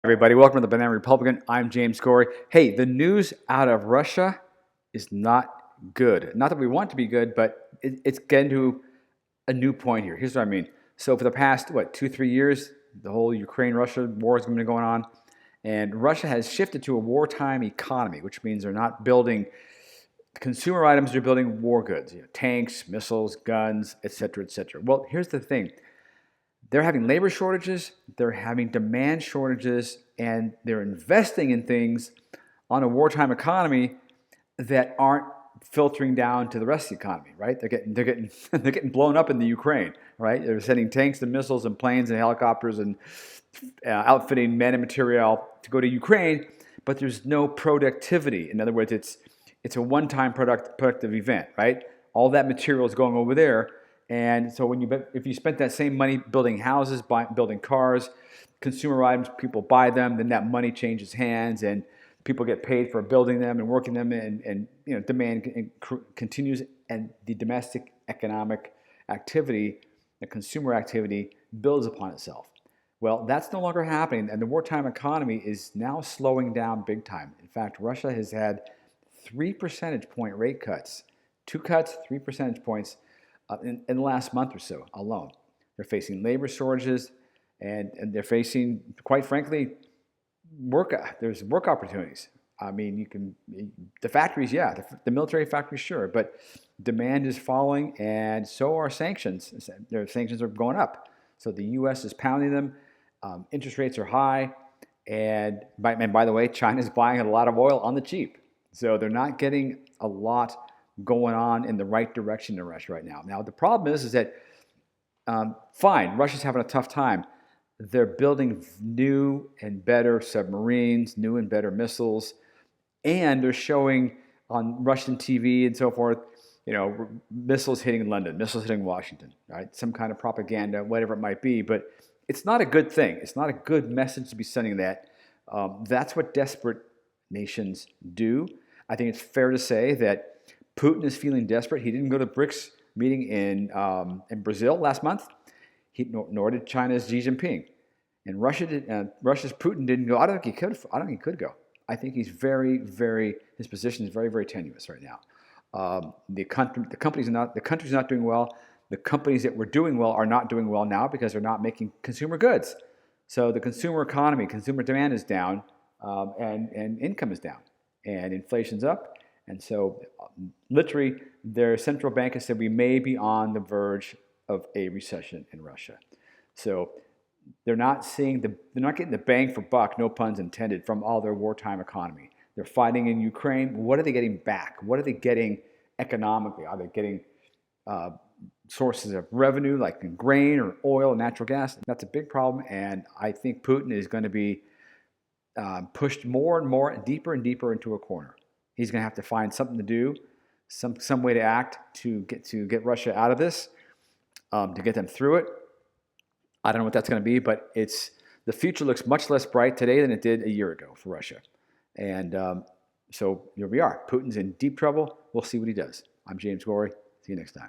Everybody, welcome to the Banana Republican. I'm James Gorey. Hey, the news out of Russia is not good. Not that we want it to be good, but it's getting to a new point here. Here's what I mean. So for the past, 2, 3 years, the whole Ukraine-Russia war has been going on, and Russia has shifted to a wartime economy, which means they're not building consumer items, they're building war goods, tanks, missiles, guns, etc., etc. Well, here's the thing. They're having labor shortages, they're having demand shortages, and they're investing in things on a wartime economy that aren't filtering down to the rest of the economy, right? They're getting blown up in the Ukraine, right? They're sending tanks and missiles and planes and helicopters and outfitting men and material to go to Ukraine, but there's no productivity. In other words, it's a one-time productive event, right? All that material is going over there. And so if you spent that same money building houses, building cars, consumer items, people buy them, then that money changes hands and people get paid for building them and working them, and demand continues, and the domestic economic activity, the consumer activity, builds upon itself. Well, that's no longer happening, and the wartime economy is now slowing down big time. In fact, Russia has had 3 percentage point rate cuts, 2 cuts, 3 percentage points in the last month or so alone. They're facing labor shortages, and they're facing, quite frankly, there's work opportunities. I mean, the factories, yeah, the military factories, sure, but demand is falling, and so are sanctions. Their sanctions are going up. So the U.S. is pounding them. Interest rates are high, and by the way, China's buying a lot of oil on the cheap. So they're not getting a lot going on in the right direction in Russia right now. Now, the problem is that, fine, Russia's having a tough time. They're building new and better submarines, new and better missiles, and they're showing on Russian TV and so forth, missiles hitting London, missiles hitting Washington, right? Some kind of propaganda, whatever it might be, but it's not a good thing. It's not a good message to be sending that. That's what desperate nations do. I think it's fair to say that Putin is feeling desperate. He didn't go to the BRICS meeting in Brazil last month. Nor did China's Xi Jinping, and Russia's Putin didn't go. I don't think he could go. I think his position is very, very tenuous right now. The country's not doing well. The companies that were doing well are not doing well now because they're not making consumer goods. So the consumer economy, consumer demand is down, and income is down, and inflation's up. And so, literally, their central bank has said we may be on the verge of a recession in Russia. So they're not getting the bang for buck, no puns intended, from all their wartime economy. They're fighting in Ukraine. What are they getting back? What are they getting economically? Are they getting sources of revenue like in grain or oil and natural gas? That's a big problem, and I think Putin is going to be pushed more and more, deeper and deeper into a corner. He's going to have to find something to do, some way to act to get Russia out of this. To get them through it. I don't know what that's going to be, but the future looks much less bright today than it did a year ago for Russia. And so here we are. Putin's in deep trouble. We'll see what he does. I'm James Gorey. See you next time.